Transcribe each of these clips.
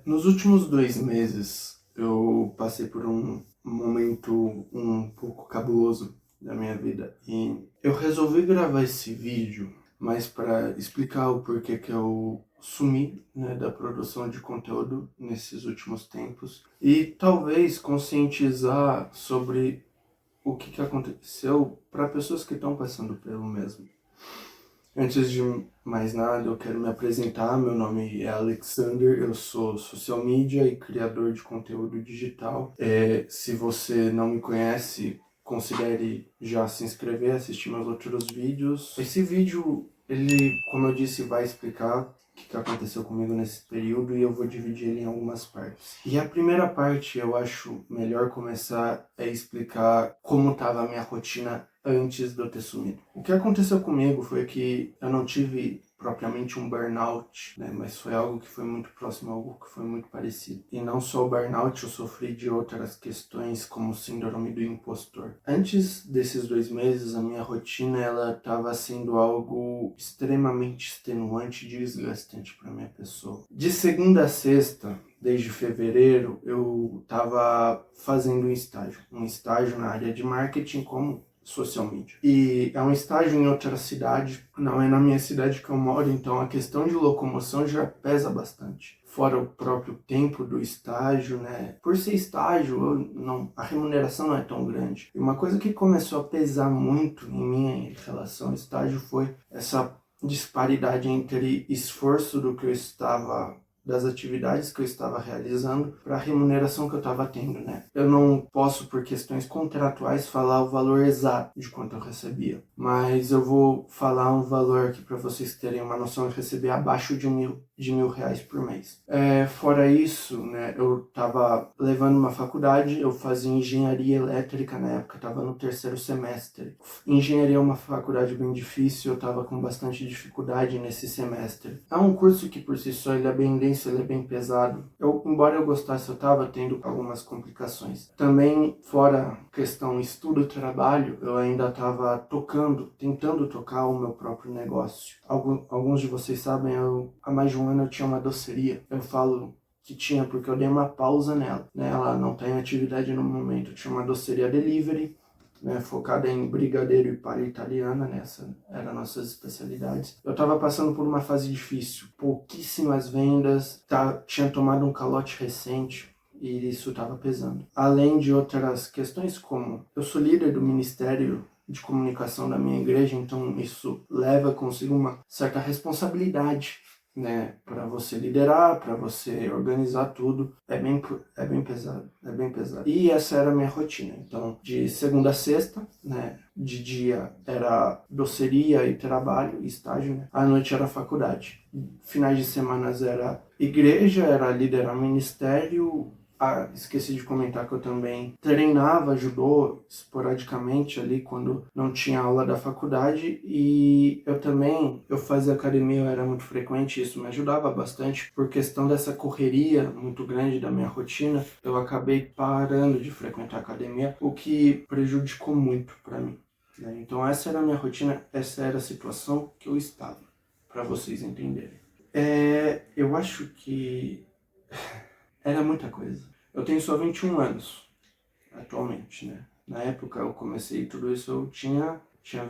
Nos últimos 2 meses, eu passei por um momento um pouco cabuloso da minha vida e eu resolvi gravar esse vídeo, mas para explicar o porquê que eu sumi, né, da produção de conteúdo nesses últimos tempos e talvez conscientizar sobre o que aconteceu para pessoas que estão passando pelo mesmo. Antes de mais nada, eu quero me apresentar. Meu nome é Alexander, eu sou social media e criador de conteúdo digital. Se você não me conhece, considere já se inscrever, assistir meus outros vídeos. Esse vídeo, ele, como eu disse, vai explicar o que aconteceu comigo nesse período e eu vou dividir ele em algumas partes. E a primeira parte, eu acho melhor começar a explicar como estava a minha rotina antes de eu ter sumido. O que aconteceu comigo foi que eu não tive propriamente um burnout, né? Mas foi algo que foi muito próximo, algo que foi muito parecido. E não só o burnout, eu sofri de outras questões como síndrome do impostor. Antes desses 2 meses, a minha rotina ela estava sendo algo extremamente extenuante e desgastante para minha pessoa. De segunda a sexta, desde fevereiro, eu estava fazendo um estágio na área de marketing como social media. E é um estágio em outra cidade, não é na minha cidade que eu moro, então a questão de locomoção já pesa bastante. Fora o próprio tempo do estágio, né? Por ser estágio, a remuneração não é tão grande. E uma coisa que começou a pesar muito em mim em relação ao estágio foi essa disparidade entre esforço das atividades que eu estava realizando para a remuneração que eu estava tendo, né? Eu não posso, por questões contratuais, falar o valor exato de quanto eu recebia, mas eu vou falar um valor aqui para vocês terem uma noção. Eu receber abaixo de mil reais por mês. Fora isso, né, eu estava levando uma faculdade, eu fazia engenharia elétrica na época, estava no terceiro semestre. Engenharia é uma faculdade bem difícil, eu estava com bastante dificuldade nesse semestre. É um curso que por si só ele é bem denso, ele é bem pesado. Embora eu gostasse, eu estava tendo algumas complicações. Também, fora questão estudo-trabalho, eu ainda estava tentando tocar o meu próprio negócio. Alguns de vocês sabem, há mais de um ano eu tinha uma doceria. Eu falo que tinha porque eu dei uma pausa nela, né? Ela não está em atividade no momento. Eu tinha uma doceria delivery, né, focada em brigadeiro e palha italiana, nessa eram nossas especialidades. Eu estava passando por uma fase difícil, pouquíssimas vendas, tinha tomado um calote recente e isso estava pesando. Além de outras questões, como eu sou líder do Ministério de Comunicação da minha igreja, então isso leva consigo uma certa responsabilidade, né, para você liderar, para você organizar tudo. É bem pesado, é bem pesado. E essa era a minha rotina. Então, de segunda a sexta, né, de dia era doceria e trabalho, estágio, né? À noite era faculdade. Finais de semana era igreja, era liderar ministério. Esqueci de comentar que eu também treinava judô esporadicamente ali quando não tinha aula da faculdade, e eu fazia academia, eu era muito frequente, isso me ajudava bastante. Por questão dessa correria muito grande da minha rotina, eu acabei parando de frequentar a academia, o que prejudicou muito para mim, né? Então essa era a minha rotina, essa era a situação que eu estava, para vocês entenderem. Eu acho que era muita coisa. Eu tenho só 21 anos, atualmente, né? Na época eu comecei tudo isso, eu tinha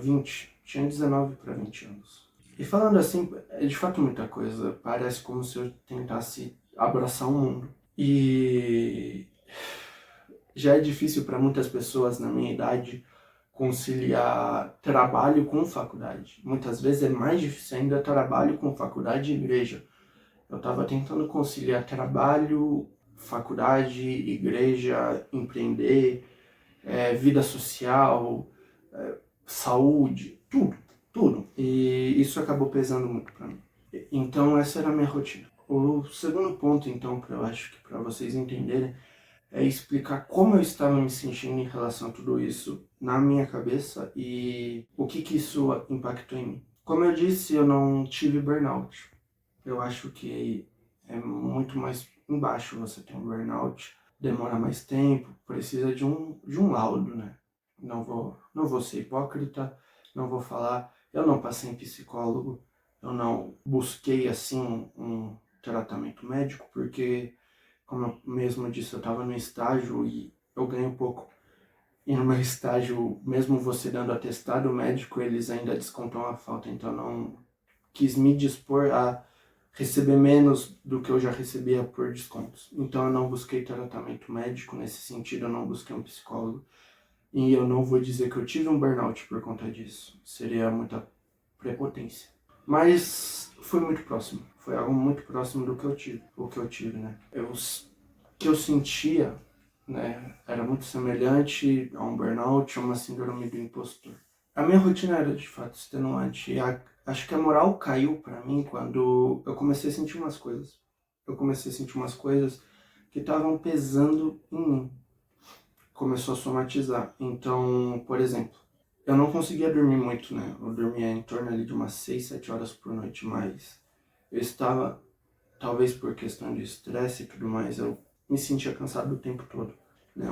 20, tinha 19 para 20 anos. E falando assim, é de fato muita coisa. Parece como se eu tentasse abraçar o mundo. E já é difícil para muitas pessoas na minha idade conciliar trabalho com faculdade. Muitas vezes é mais difícil ainda trabalho com faculdade e igreja. Eu estava tentando conciliar trabalho, faculdade, igreja, empreender, vida social, saúde, tudo. E isso acabou pesando muito para mim. Então essa era a minha rotina. O segundo ponto, então, que eu acho que para vocês entenderem, é explicar como eu estava me sentindo em relação a tudo isso na minha cabeça e o que isso impactou em mim. Como eu disse, eu não tive burnout. Eu acho que é muito mais embaixo você ter um burnout, demora mais tempo, precisa de um laudo, né? Não vou ser hipócrita, não vou falar, eu não passei em psicólogo, eu não busquei assim um tratamento médico, porque como eu mesmo disse, eu estava no estágio e eu ganho pouco. E no meu estágio, mesmo você dando atestado médico, eles ainda descontam a falta. Então eu não quis me dispor a receber menos do que eu já recebia por descontos. Então eu não busquei tratamento médico nesse sentido, eu não busquei um psicólogo. E eu não vou dizer que eu tive um burnout por conta disso. Seria muita prepotência. Mas foi muito próximo. Foi algo muito próximo do que eu tive. O que eu tive, né? O que eu sentia, né, era muito semelhante a um burnout, a uma síndrome do impostor. A minha rotina era de fato extenuante. Acho que a moral caiu pra mim quando eu comecei a sentir umas coisas. Eu comecei a sentir umas coisas que estavam pesando em mim. Começou a somatizar. Então, por exemplo, eu não conseguia dormir muito, né? Eu dormia em torno ali de umas 6, 7 horas por noite, mas eu estava, talvez por questão de estresse e tudo mais, eu me sentia cansado o tempo todo. Né?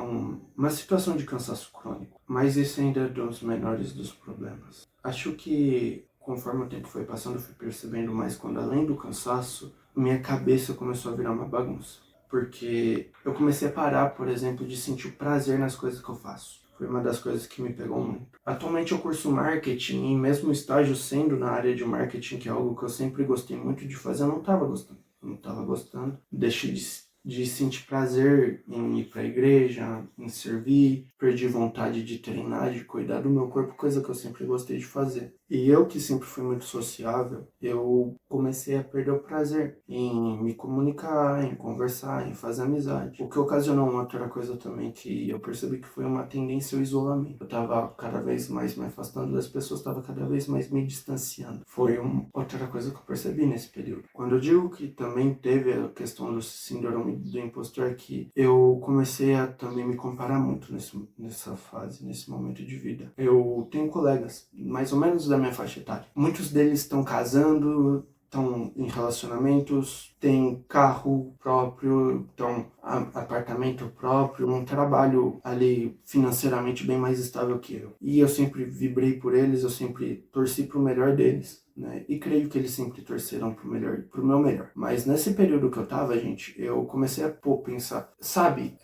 Uma situação de cansaço crônico. Mas esse ainda é dos menores dos problemas. Acho que conforme o tempo foi passando, eu fui percebendo mais quando, além do cansaço, minha cabeça começou a virar uma bagunça. Porque eu comecei a parar, por exemplo, de sentir o prazer nas coisas que eu faço. Foi uma das coisas que me pegou muito. Atualmente eu curso marketing e mesmo o estágio sendo na área de marketing, que é algo que eu sempre gostei muito de fazer, eu não estava gostando. Não estava gostando. Deixei de sentir prazer em ir para a igreja, em servir, perdi vontade de treinar, de cuidar do meu corpo, coisa que eu sempre gostei de fazer. E eu, que sempre fui muito sociável, eu comecei a perder o prazer em me comunicar, em conversar, em fazer amizade. O que ocasionou uma outra coisa também que eu percebi que foi uma tendência ao isolamento. Eu estava cada vez mais me afastando das pessoas, estava cada vez mais me distanciando. Foi outra coisa que eu percebi nesse período. Quando eu digo que também teve a questão do síndrome do impostor, que eu comecei a também me comparar muito nessa fase, nesse momento de vida. Eu tenho colegas, mais ou menos da minha faixa etária. Muitos deles estão casando, estão em relacionamentos, têm carro próprio, estão apartamento próprio, um trabalho ali financeiramente bem mais estável que eu. E eu sempre vibrei por eles, eu sempre torci pro melhor deles. Né? E creio que eles sempre torceram pro meu melhor. Mas nesse período que eu tava, gente, eu comecei a pensar, sabe,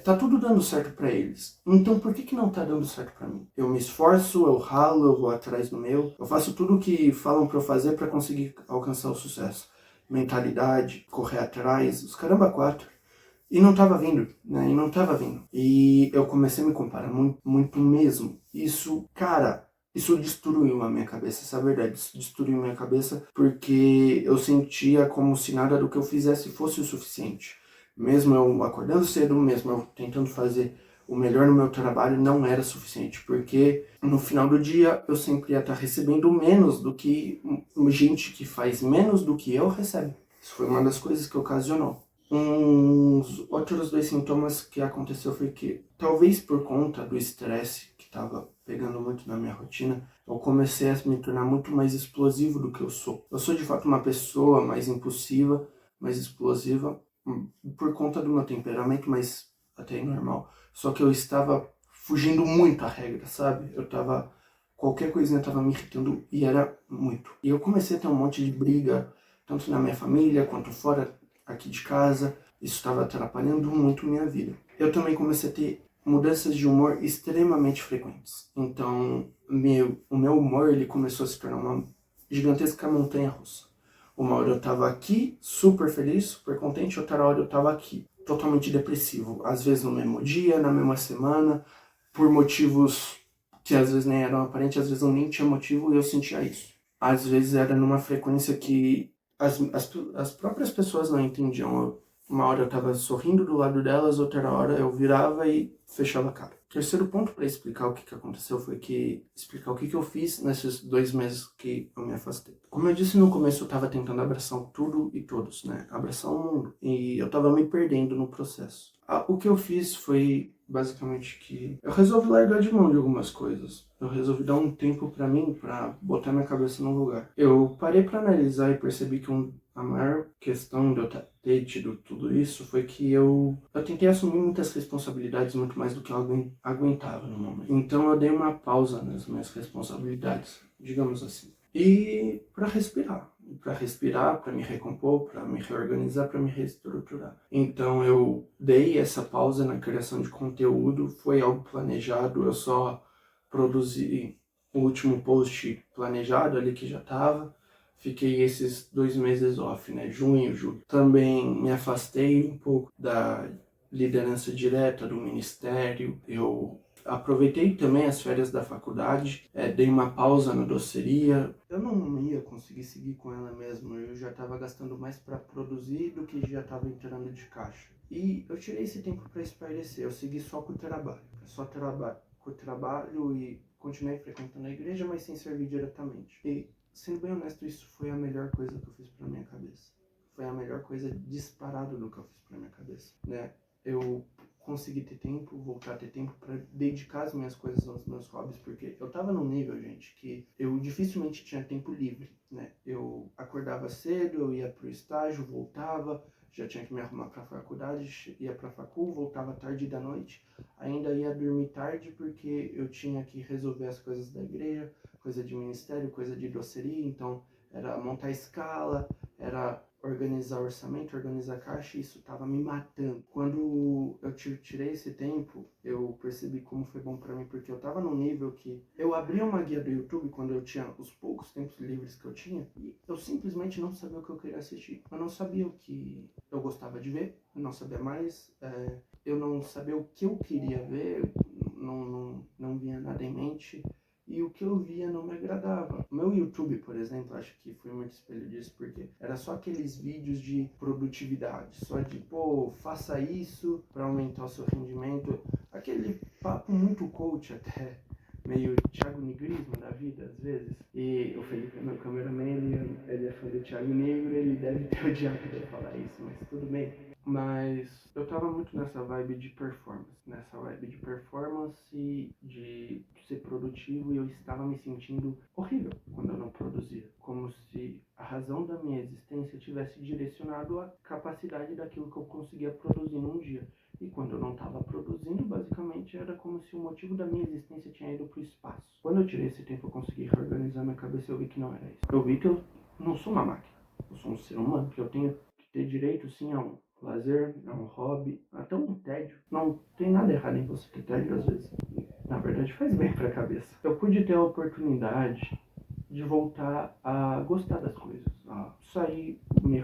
tá tudo dando certo pra eles. Então por que não tá dando certo pra mim? Eu me esforço, eu ralo, eu vou atrás do meu, eu faço tudo o que falam pra eu fazer pra conseguir alcançar o sucesso. Mentalidade, correr atrás, os caramba quatro. E não tava vindo, né? E não tava vindo. E eu comecei a me comparar muito, muito mesmo. Isso destruiu a minha cabeça, essa é a verdade. Isso destruiu a minha cabeça porque eu sentia como se nada do que eu fizesse fosse o suficiente. Mesmo eu acordando cedo, mesmo eu tentando fazer o melhor no meu trabalho, não era suficiente. Porque no final do dia eu sempre ia estar recebendo menos do que gente que faz menos do que eu recebe. Isso foi uma das coisas que ocasionou. Uns outros 2 sintomas que aconteceu foi que, talvez por conta do estresse que estava pegando muito na minha rotina, eu comecei a me tornar muito mais explosivo do que eu sou. Eu sou de fato uma pessoa mais impulsiva, mais explosiva, por conta do meu temperamento, mas até aí normal. Só que eu estava fugindo muito à regra, sabe? Qualquer coisinha estava me irritando e era muito. E eu comecei a ter um monte de briga, tanto na minha família quanto fora aqui de casa. Isso estava atrapalhando muito minha vida. Eu também comecei a ter mudanças de humor extremamente frequentes. Então, o meu humor ele começou a se tornar uma gigantesca montanha-russa. Uma hora eu estava aqui, super feliz, super contente, outra hora eu estava aqui, totalmente depressivo. Às vezes no mesmo dia, na mesma semana, por motivos que às vezes nem eram aparentes, às vezes eu nem tinha motivo e eu sentia isso. Às vezes era numa frequência que as próprias pessoas não entendiam. Uma hora eu estava sorrindo do lado delas, outra hora eu virava e fechava a cara. O terceiro ponto para explicar o que aconteceu foi explicar o que eu fiz nesses 2 meses que eu me afastei. Como eu disse no começo, eu estava tentando abraçar tudo e todos, né? Abraçar o mundo. E eu estava me perdendo no processo. O que eu fiz foi basicamente que eu resolvi largar de mão de algumas coisas. Eu resolvi dar um tempo pra mim, pra botar minha cabeça no lugar. Eu parei pra analisar e percebi que a maior questão de eu ter tido tudo isso foi que eu tentei assumir muitas responsabilidades, muito mais do que eu aguentava no momento. Então eu dei uma pausa nas minhas responsabilidades, digamos assim. E pra respirar. para respirar, para me recompor, para me reorganizar, para me reestruturar. Então eu dei essa pausa na criação de conteúdo, foi algo planejado, eu só produzi o último post planejado ali que já estava. Fiquei esses 2 meses off, né? Junho, julho. Também me afastei um pouco da liderança direta do ministério. Eu aproveitei também as férias da faculdade, dei uma pausa na doceria. Eu não ia conseguir seguir com ela mesmo, eu já estava gastando mais para produzir do que já estava entrando de caixa. E eu tirei esse tempo para espairecer, eu segui só com o trabalho. Só com o trabalho e continuei frequentando a igreja, mas sem servir diretamente. E, sendo bem honesto, isso foi a melhor coisa que eu fiz para minha cabeça. Foi a melhor coisa disparado do que eu fiz para minha cabeça, né? Eu consegui ter tempo, voltar a ter tempo para dedicar as minhas coisas aos meus hobbies, porque eu tava num nível, gente, que eu dificilmente tinha tempo livre, né? Eu acordava cedo, eu ia pro estágio, voltava, já tinha que me arrumar pra faculdade, ia pra facul, voltava tarde da noite, ainda ia dormir tarde porque eu tinha que resolver as coisas da igreja, coisa de ministério, coisa de doceria, então era montar escala, era organizar orçamento, organizar caixa, e isso estava me matando. Quando eu tirei esse tempo, eu percebi como foi bom para mim, porque eu estava num nível que eu abria uma guia do YouTube quando eu tinha os poucos tempos livres que eu tinha, e eu simplesmente não sabia o que eu queria assistir. Eu não sabia o que eu gostava de ver, eu não sabia mais, eu não sabia o que eu queria ver, não vinha nada em mente. E o que eu via não me agradava. O meu YouTube, por exemplo, acho que foi muito espelho disso, porque era só aqueles vídeos de produtividade, só de, pô, faça isso para aumentar o seu rendimento. Aquele papo muito coach até, meio Thiago Negrismo da vida, às vezes. E o Felipe, meu cameraman, ele é fã do Thiago Negro, ele deve ter odiado de falar isso, mas tudo bem. Mas eu tava muito nessa vibe de performance, e de ser produtivo, e eu estava me sentindo horrível quando eu não produzia. Como se a razão da minha existência tivesse direcionado à capacidade daquilo que eu conseguia produzir num dia. E quando eu não estava produzindo, basicamente era como se o motivo da minha existência tinha ido para o espaço. Quando eu tirei esse tempo, eu consegui reorganizar minha cabeça e eu vi que não era isso. Eu vi que eu não sou uma máquina, eu sou um ser humano, que eu tenho que ter direito sim a um lazer, a um hobby, até um tédio. Não tem nada errado em você ter tédio às vezes. Na verdade, faz bem para a cabeça. Eu pude ter a oportunidade de voltar a gostar das coisas, a sair, me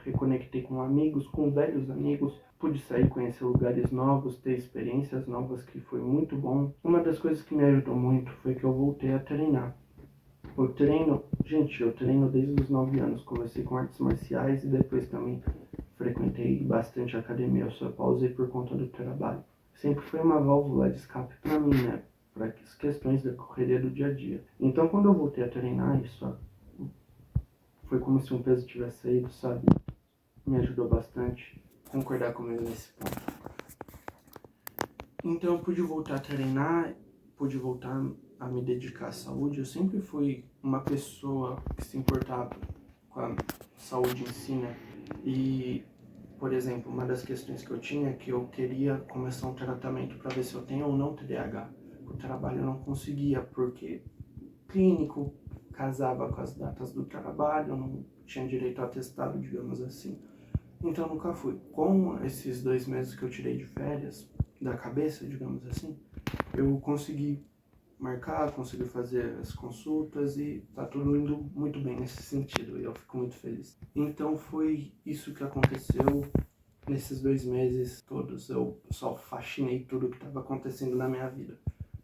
reconectei com amigos, com velhos amigos, pude sair, conhecer lugares novos, ter experiências novas, que foi muito bom. Uma das coisas que me ajudou muito foi que eu voltei a treinar. Eu treino desde os 9 anos, comecei com artes marciais e depois também frequentei bastante academia, eu só pausei por conta do trabalho. Sempre foi uma válvula de escape para mim, né? Para as questões da correria do dia a dia. Então, quando eu voltei a treinar, isso foi como se um peso tivesse saído, sabe? Me ajudou bastante. Concordar comigo nesse ponto. Então, eu pude voltar a treinar, pude voltar a me dedicar à saúde. Eu sempre fui uma pessoa que se importava com a saúde em si, né? E, por exemplo, uma das questões que eu tinha é que eu queria começar um tratamento para ver se eu tenho ou não TDAH. O trabalho eu não conseguia, porque clínico casava com as datas do trabalho, eu não tinha direito a atestado, digamos assim. Então eu nunca fui. Com esses 2 meses que eu tirei de férias, da cabeça, digamos assim, eu consegui marcar, consegui fazer as consultas e tá tudo indo muito bem nesse sentido, e eu fico muito feliz. Então foi isso que aconteceu nesses 2 meses todos. Eu só faxinei tudo que estava acontecendo na minha vida,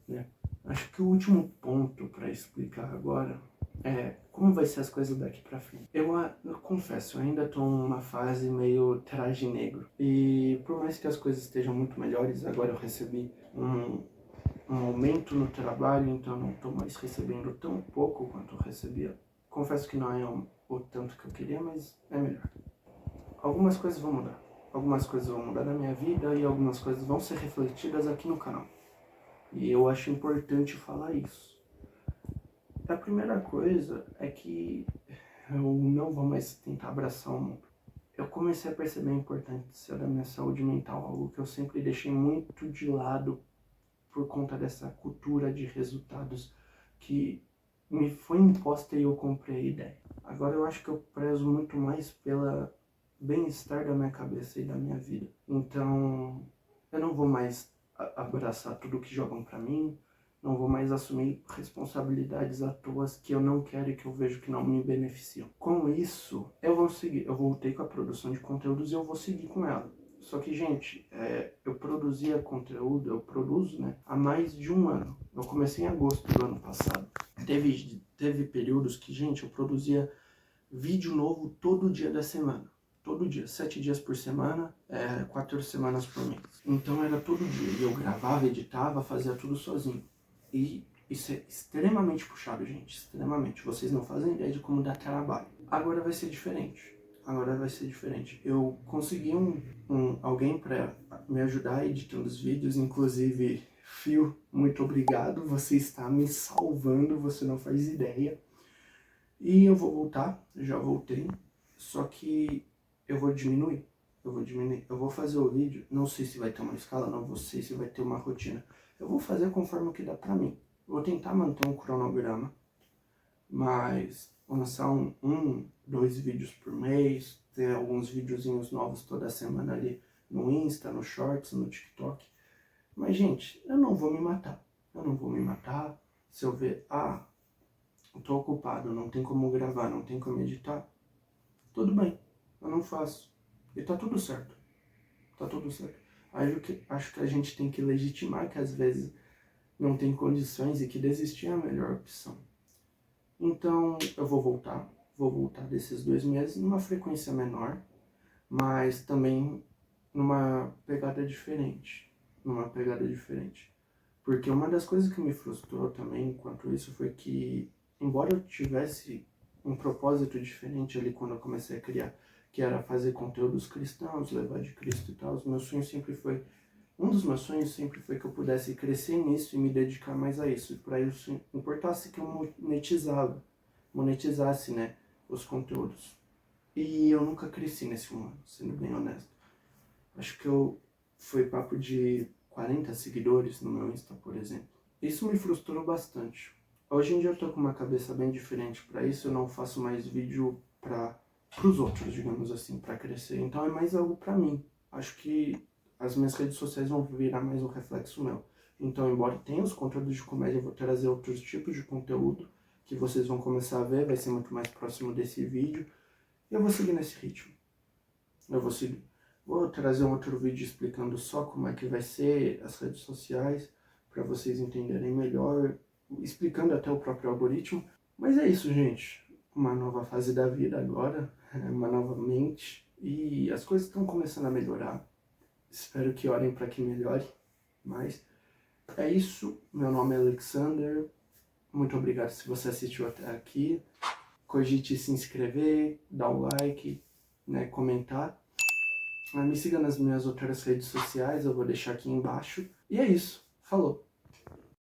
né? Acho que o último ponto para explicar agora é como vai ser as coisas daqui pra frente. Eu confesso, eu ainda tô numa fase meio traje negro. E por mais que as coisas estejam muito melhores, agora eu recebi um aumento no trabalho, então não estou mais recebendo tão pouco quanto eu recebia. Confesso que não é o tanto que eu queria, mas é melhor. Algumas coisas vão mudar. Algumas coisas vão mudar na minha vida e algumas coisas vão ser refletidas aqui no canal. E eu acho importante falar isso. A primeira coisa é que eu não vou mais tentar abraçar o mundo. Eu comecei a perceber a importância da minha saúde mental, algo que eu sempre deixei muito de lado por conta dessa cultura de resultados que me foi imposta e eu comprei a ideia. Agora eu acho que eu prezo muito mais pela bem-estar da minha cabeça e da minha vida. Então, eu não vou mais abraçar tudo que jogam pra mim, não vou mais assumir responsabilidades à toa que eu não quero e que eu vejo que não me beneficiam. Com isso, eu vou seguir. Eu voltei com a produção de conteúdos e eu vou seguir com ela. Só que, gente, eu produzia conteúdo, eu produzo, né, há mais de um ano. Eu comecei em agosto do ano passado. Teve períodos que, gente, eu produzia vídeo novo todo dia da semana. Todo dia, 7 dias por semana, 4 semanas por mês. Então era todo dia. E eu gravava, editava, fazia tudo sozinho. E isso é extremamente puxado, gente. Extremamente. Vocês não fazem ideia de como dá trabalho. Agora vai ser diferente. Agora vai ser diferente. Eu consegui alguém para me ajudar editando os vídeos, inclusive Fio, muito obrigado. Você está me salvando, você não faz ideia. E eu vou voltar, já voltei, só que eu vou diminuir. Eu vou fazer o vídeo, não sei se vai ter uma escala, não sei se vai ter uma rotina. Eu vou fazer conforme o que dá pra mim. Vou tentar manter um cronograma, mas lançar dois vídeos por mês, ter alguns videozinhos novos toda semana ali no Insta, no Shorts, no TikTok. Mas, gente, eu não vou me matar. Eu não vou me matar se eu ver, eu tô ocupado, não tem como gravar, não tem como editar. Tudo bem, eu não faço. E tá tudo certo. Tá tudo certo. Acho que a gente tem que legitimar que às vezes não tem condições e que desistir é a melhor opção. Então eu vou voltar desses 2 meses numa frequência menor, mas também numa pegada diferente. Porque uma das coisas que me frustrou também enquanto isso foi que, embora eu tivesse um propósito diferente ali quando eu comecei a criar, que era fazer conteúdos cristãos, levar de Cristo e tal, um dos meus sonhos sempre foi que eu pudesse crescer nisso e me dedicar mais a isso. E para isso importasse que eu monetizasse, né, os conteúdos. E eu nunca cresci nesse ano, sendo bem honesto. Acho que foi papo de 40 seguidores no meu Insta, por exemplo. Isso me frustrou bastante. Hoje em dia eu tô com uma cabeça bem diferente para isso, eu não faço mais vídeo pros outros, digamos assim, para crescer. Então é mais algo para mim. Acho que as minhas redes sociais vão virar mais um reflexo meu. Então, embora tenha os conteúdos de comédia, eu vou trazer outros tipos de conteúdo que vocês vão começar a ver, vai ser muito mais próximo desse vídeo. E eu vou seguir nesse ritmo. Eu vou seguir. Vou trazer um outro vídeo explicando só como é que vai ser as redes sociais, para vocês entenderem melhor, explicando até o próprio algoritmo. Mas é isso, gente. Uma nova fase da vida agora, uma nova mente, e as coisas estão começando a melhorar. Espero que orem para que melhore, mas é isso. Meu nome é Alexander. Muito obrigado se você assistiu até aqui. Cogite se inscrever, dar o like, né, comentar. Me siga nas minhas outras redes sociais, eu vou deixar aqui embaixo. E é isso. Falou!